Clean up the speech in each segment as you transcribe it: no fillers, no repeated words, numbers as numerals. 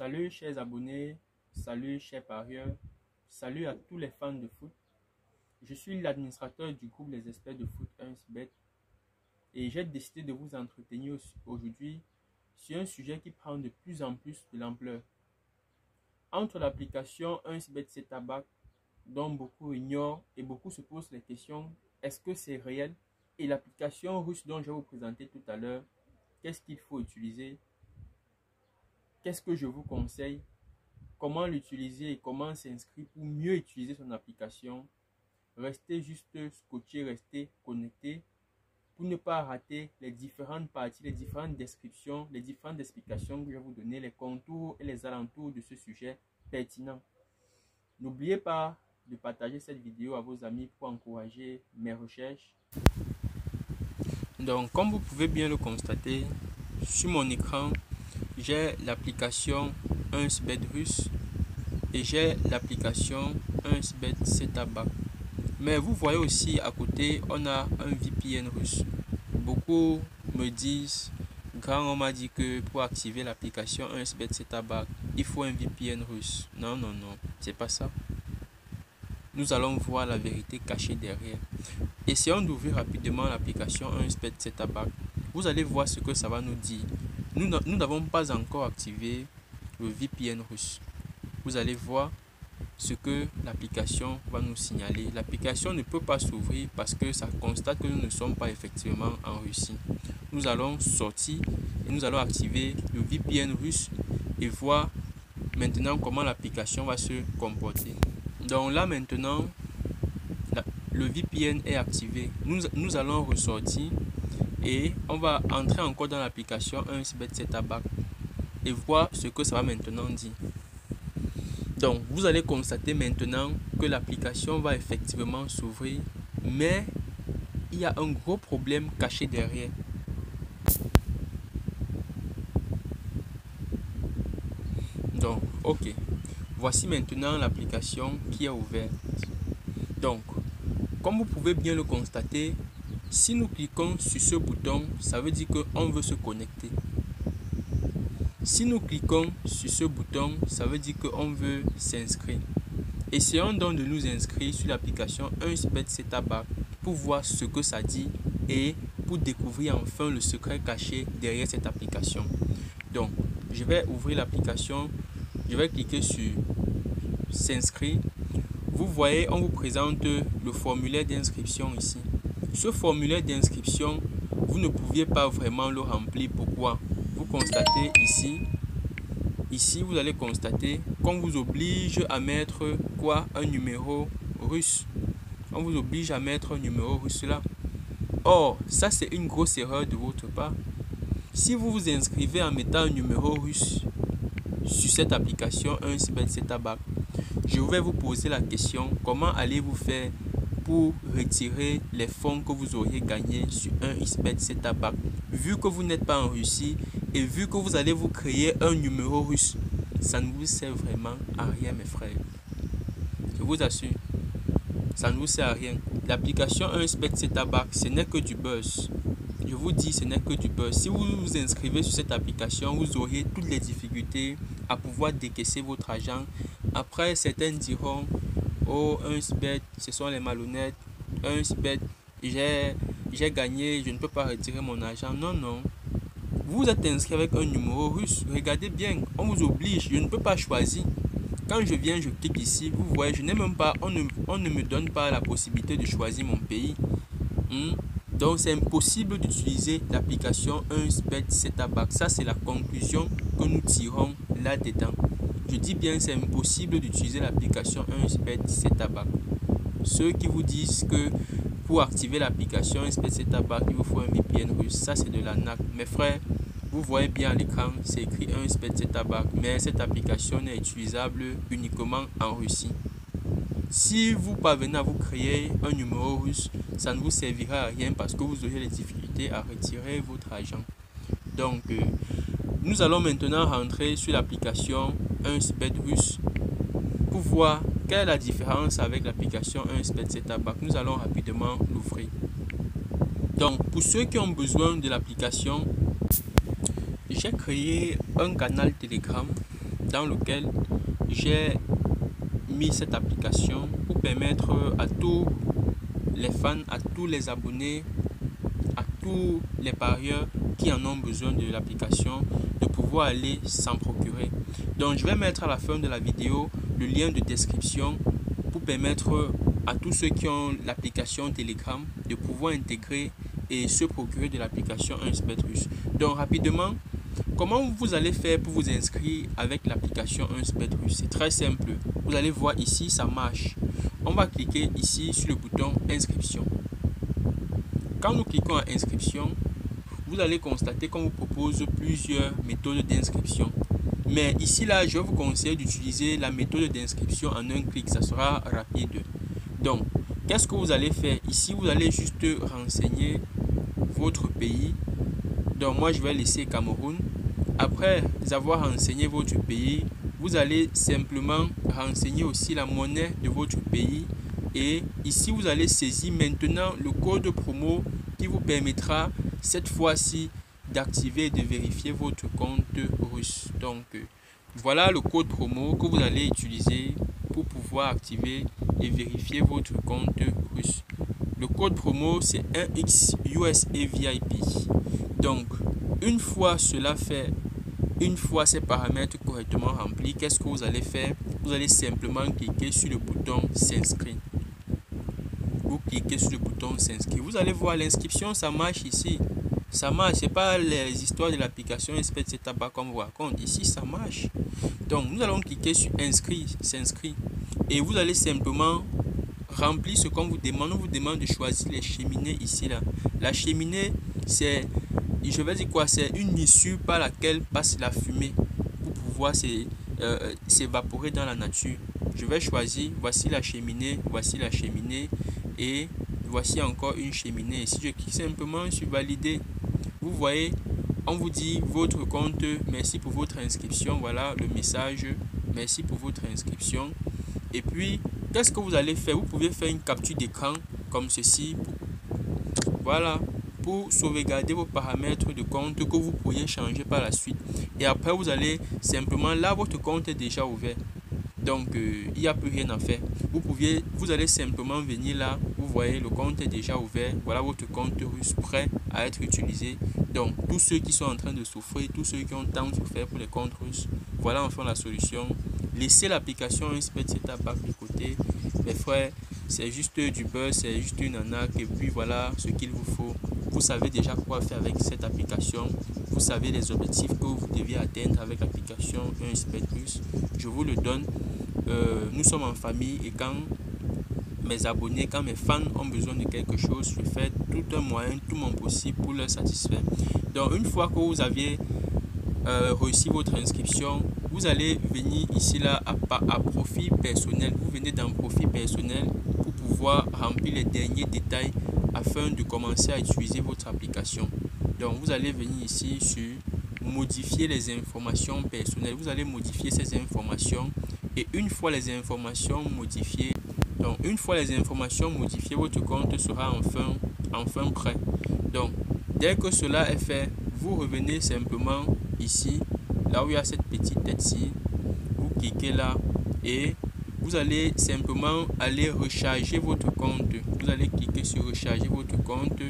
Salut chers abonnés, salut chers parieurs, salut à tous les fans de foot. Je suis l'administrateur du groupe Les Experts de foot 1xBet et j'ai décidé de vous entretenir aujourd'hui sur un sujet qui prend de plus en plus de l'ampleur. Entre l'application 1xBet Setabac, dont beaucoup ignorent et beaucoup se posent la question, est-ce que c'est réel? Et l'application russe dont je vais vous présenter tout à l'heure, qu'est-ce qu'il faut utiliser? Qu'est-ce que je vous conseille? Comment l'utiliser et comment s'inscrire pour mieux utiliser son application? Restez juste scotché, restez connecté pour ne pas rater les différentes parties, les différentes descriptions, les différentes explications que je vais vous donner, les contours et les alentours de ce sujet pertinent. N'oubliez pas de partager cette vidéo à vos amis pour encourager mes recherches. Donc, comme vous pouvez bien le constater, sur mon écran, j'ai l'application 1xBet russe et j'ai l'application 1xBet Setabac. Mais vous voyez aussi à côté, on a un VPN russe. Beaucoup me disent, on m'a dit que pour activer l'application 1xBet Setabac, il faut un VPN russe. Non, c'est pas ça. Nous allons voir la vérité cachée derrière. Essayons d'ouvrir rapidement l'application 1xBet Setabac. Vous allez voir ce que ça va nous dire. Nous n'avons pas encore activé le VPN russe. Vous allez voir ce que l'application va nous signaler. L'application ne peut pas s'ouvrir parce que ça constate que nous ne sommes pas effectivement en Russie. Nous allons sortir et nous allons activer le VPN russe et voir maintenant comment l'application va se comporter. Donc là maintenant, le VPN est activé. Nous allons ressortir et on va entrer encore dans l'application 1xBet Setabac et voir ce que ça va maintenant dire. Donc, vous allez constater maintenant que l'application va effectivement s'ouvrir, mais il y a un gros problème caché derrière. Donc, ok. Voici maintenant l'application qui est ouverte. Donc, comme vous pouvez bien le constater, si nous cliquons sur ce bouton, ça veut dire qu'on veut se connecter. Si nous cliquons sur ce bouton, ça veut dire qu'on veut s'inscrire. Essayons donc de nous inscrire sur l'application 1xBet Setabac pour voir ce que ça dit et pour découvrir enfin le secret caché derrière cette application. Donc, je vais ouvrir l'application, je vais cliquer sur s'inscrire. Vous voyez, on vous présente le formulaire d'inscription ici. Ce formulaire d'inscription, vous ne pouviez pas vraiment le remplir. Pourquoi? Vous constatez ici vous allez constater qu'on vous oblige à mettre quoi? Un numéro russe. On vous oblige à mettre un numéro russe là. Or, ça c'est une grosse erreur de votre part. Si vous vous inscrivez en mettant un numéro russe sur cette application 1xBet Setabac, je vais vous poser la question, comment allez-vous faire pour retirer les fonds que vous auriez gagnés sur 1xBet Setabac, vu que vous n'êtes pas en Russie et vu que vous allez vous créer un numéro russe? Ça ne vous sert vraiment à rien, mes frères. Je vous assure, ça ne vous sert à rien. L'application 1xBet Setabac, ce n'est que du buzz. Je vous dis, ce n'est que du buzz. Si vous vous inscrivez sur cette application, vous aurez toutes les difficultés à pouvoir décaisser votre argent. Après, certains diront, oh, 1xBet, ce sont les malhonnêtes. 1xBet, j'ai gagné, je ne peux pas retirer mon argent. Non. Vous êtes inscrit avec un numéro russe. Regardez bien, on vous oblige, je ne peux pas choisir. Quand je viens, je clique ici, vous voyez, je n'ai même pas, on ne me donne pas la possibilité de choisir mon pays. Donc, c'est impossible d'utiliser l'application 1xBet Setabac. Ça, c'est la conclusion que nous tirons là-dedans. Je dis bien, c'est impossible d'utiliser l'application 1xBet Setabac. Ceux qui vous disent que pour activer l'application 1xBet Setabac, il vous faut un VPN russe, ça c'est de l'arnaque. Mes frères, vous voyez bien à l'écran, c'est écrit 1xBet Setabac, mais cette application n'est utilisable uniquement en Russie. Si vous parvenez à vous créer un numéro russe, ça ne vous servira à rien parce que vous aurez les difficultés à retirer votre argent. Donc, nous allons maintenant rentrer sur l'application 1xBet russe pour voir quelle est la différence avec l'application 1xBet Setabac. Nous allons rapidement l'ouvrir. Donc, pour ceux qui ont besoin de l'application, j'ai créé un canal Telegram dans lequel j'ai mis cette application pour permettre à tous les fans, à tous les abonnés, à tous les parieurs qui en ont besoin de l'application de pouvoir aller s'en procurer. Donc je vais mettre à la fin de la vidéo le lien de description pour permettre à tous ceux qui ont l'application Telegram de pouvoir intégrer et se procurer de l'application 1xBet-Russe. Donc rapidement, comment vous allez faire pour vous inscrire avec l'application 1xBet-Russe? C'est très simple. Vous allez voir ici, ça marche. On va cliquer ici sur le bouton inscription. Quand nous cliquons à inscription, vous allez constater qu'on vous propose plusieurs méthodes d'inscription. Mais ici, là, je vous conseille d'utiliser la méthode d'inscription en un clic. Ça sera rapide. Donc, qu'est-ce que vous allez faire? Ici, vous allez juste renseigner votre pays. Donc, moi, je vais laisser Cameroun. Après avoir renseigné votre pays, vous allez simplement renseigner aussi la monnaie de votre pays. Et ici, vous allez saisir maintenant le code promo qui vous permettra cette fois-ci d'activer et de vérifier votre compte russe. Donc, voilà le code promo que vous allez utiliser pour pouvoir activer et vérifier votre compte russe. Le code promo, c'est 1xUSAVIP. Donc, une fois cela fait, une fois ces paramètres correctement remplis, qu'est-ce que vous allez faire? Vous allez simplement cliquer sur le bouton s'inscrire. Vous cliquez sur le bouton s'inscrire. Vous allez voir l'inscription, ça marche ici. Ça marche, c'est pas les histoires de l'application Espèce de tabac comme vous raconte. Ici, ça marche. Donc, nous allons cliquer sur inscrire, s'inscrire. Et vous allez simplement remplir ce qu'on vous demande. On vous demande de choisir les cheminées ici, là. La cheminée, c'est, je vais dire quoi, c'est une issue par laquelle passe la fumée pour pouvoir s'évaporer dans la nature. Je vais choisir, voici la cheminée et voici encore une cheminée. Si je clique simplement sur valider, vous voyez, on vous dit votre compte, merci pour votre inscription. Voilà le message, merci pour votre inscription. Et puis, qu'est-ce que vous allez faire? Vous pouvez faire une capture d'écran comme ceci. Voilà, pour sauvegarder vos paramètres de compte que vous pourriez changer par la suite. Et après, vous allez simplement, là, votre compte est déjà ouvert. Donc, il n'y a plus rien à faire. Vous allez simplement venir là. Vous voyez, le compte est déjà ouvert. Voilà votre compte russe prêt à être utilisé. Donc, tous ceux qui sont en train de souffrir, tous ceux qui ont tant souffert pour les comptes russes, voilà enfin la solution. Laissez l'application 1xBet de côté. Mes frères, c'est juste du buzz, c'est juste une arnaque. Et puis voilà ce qu'il vous faut. Vous savez déjà quoi faire avec cette application. Vous savez les objectifs que vous deviez atteindre avec l'application 1xBet Russe. Je vous le donne. Nous sommes en famille et quand mes abonnés, quand mes fans ont besoin de quelque chose, je fais tout un moyen, tout mon possible pour leur satisfaire. Donc une fois que vous aviez réussi votre inscription, vous allez venir ici là à profil personnel. Vous venez dans profil personnel pour pouvoir remplir les derniers détails afin de commencer à utiliser votre application. Donc vous allez venir ici sur modifier les informations personnelles. Vous allez modifier ces informations et une fois les informations modifiées, votre compte sera enfin prêt. Donc dès que cela est fait, vous revenez simplement ici, là où il y a cette petite tête-ci, vous cliquez là et vous allez simplement aller recharger votre compte. Vous allez cliquer sur recharger votre compte.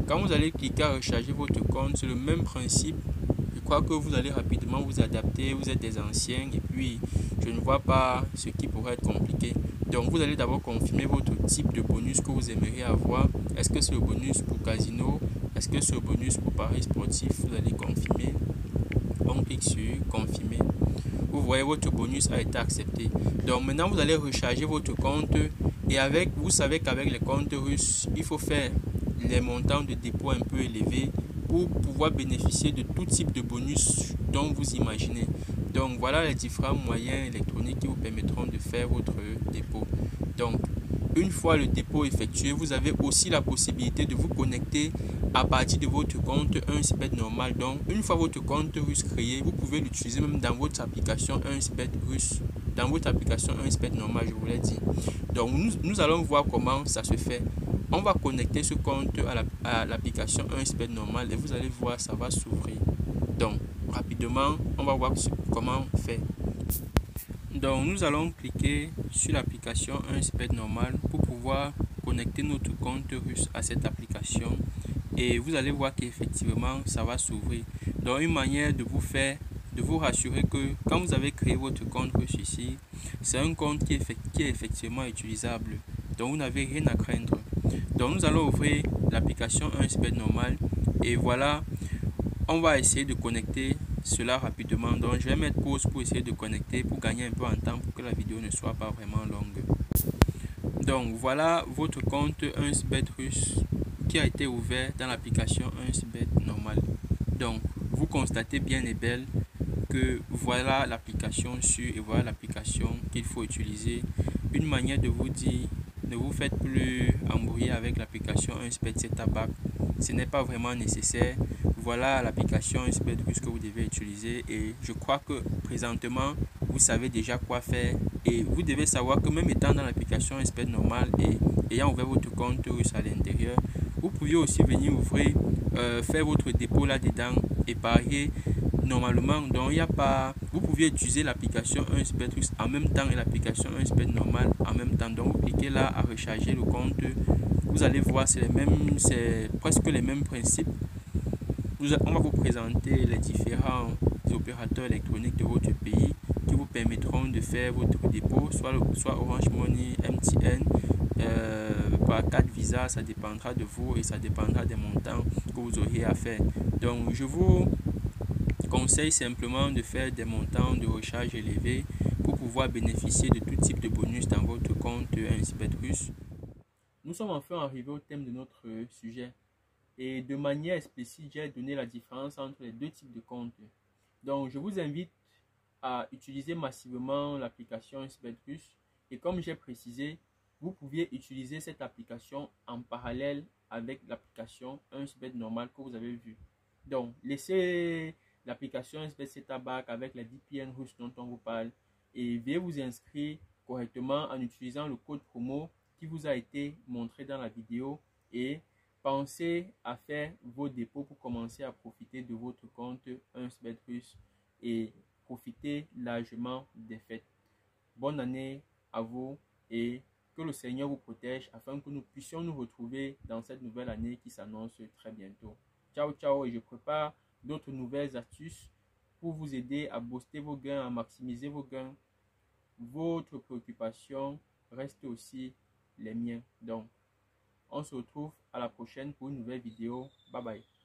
Quand vous allez cliquer à recharger votre compte, c'est le même principe. Je crois que vous allez rapidement vous adapter. Vous êtes des anciens et puis je ne vois pas ce qui pourrait être compliqué. Donc vous allez d'abord confirmer votre type de bonus que vous aimeriez avoir. Est-ce que c'est le bonus pour casino? Est-ce que c'est le bonus pour paris sportif? Vous allez confirmer. On clique sur confirmer. Vous voyez, votre bonus a été accepté. Donc maintenant vous allez recharger votre compte et vous savez qu'avec les comptes russes, il faut faire les montants de dépôt un peu élevés pour pouvoir bénéficier de tout type de bonus dont vous imaginez. Donc voilà les différents moyens électroniques qui vous permettront de faire votre dépôt. Donc une fois le dépôt effectué, vous avez aussi la possibilité de vous connecter à partir de votre compte 1xBet normal. Donc une fois votre compte russe créé, vous pouvez l'utiliser même dans votre application 1xBet russe, dans votre application 1xBet normal, je vous l'ai dit. Donc nous allons voir comment ça se fait. On va connecter ce compte à l'application 1xBet normal et vous allez voir, ça va s'ouvrir. Donc rapidement, on va voir comment faire. Donc nous allons cliquer sur l'application 1xBet normal pour pouvoir connecter notre compte russe à cette application, et vous allez voir qu'effectivement ça va s'ouvrir. Donc une manière de vous rassurer que quand vous avez créé votre compte russe ici, c'est un compte qui est effectivement utilisable, donc vous n'avez rien à craindre. Donc nous allons ouvrir l'application 1xBet normal, et voilà, on va essayer de connecter cela rapidement. Donc je vais mettre pause pour essayer de connecter, pour gagner un peu en temps, pour que la vidéo ne soit pas vraiment longue. Donc voilà votre compte 1xBet russe qui a été ouvert dans l'application 1xBet normal. Donc vous constatez bien et belle que voilà l'application sûre, et voilà l'application qu'il faut utiliser. Une manière de vous dire: ne vous faites plus embrouiller avec l'application 1xBet Setup App, ce n'est pas vraiment nécessaire. Voilà l'application 1xBet russe que vous devez utiliser, et je crois que présentement vous savez déjà quoi faire. Et vous devez savoir que même étant dans l'application 1xBet normal et ayant ouvert votre compte russe à l'intérieur, vous pouvez aussi venir ouvrir, faire votre dépôt là-dedans et parier normalement. Donc il n'y a pas, vous pouvez utiliser l'application 1xBet russe en même temps et l'application 1xBet normal en même temps. Donc vous cliquez là à recharger le compte, vous allez voir c'est presque les mêmes principes. On va vous présenter les différents opérateurs électroniques de votre pays qui vous permettront de faire votre dépôt, soit Orange Money, MTN, par carte Visa, ça dépendra de vous et ça dépendra des montants que vous auriez à faire. Donc je vous conseille simplement de faire des montants de recharge élevés pour pouvoir bénéficier de tout type de bonus dans votre compte 1xBet russe. Nous sommes enfin arrivés au thème de notre sujet. Et de manière explicite, j'ai donné la différence entre les deux types de comptes. Donc, je vous invite à utiliser massivement l'application 1xBet russe. Et comme j'ai précisé, vous pouviez utiliser cette application en parallèle avec l'application 1xBet normale que vous avez vue. Donc, laissez l'application 1xBet Setup App avec les VPN russes dont on vous parle, et veuillez vous inscrire correctement en utilisant le code promo qui vous a été montré dans la vidéo, et pensez à faire vos dépôts pour commencer à profiter de votre compte 1xBet russe et profiter largement des fêtes. Bonne année à vous, et que le Seigneur vous protège afin que nous puissions nous retrouver dans cette nouvelle année qui s'annonce très bientôt. Ciao, ciao, et je prépare d'autres nouvelles astuces pour vous aider à booster vos gains, à maximiser vos gains. Votre préoccupation reste aussi les miens. Donc, on se retrouve à la prochaine pour une nouvelle vidéo. Bye bye.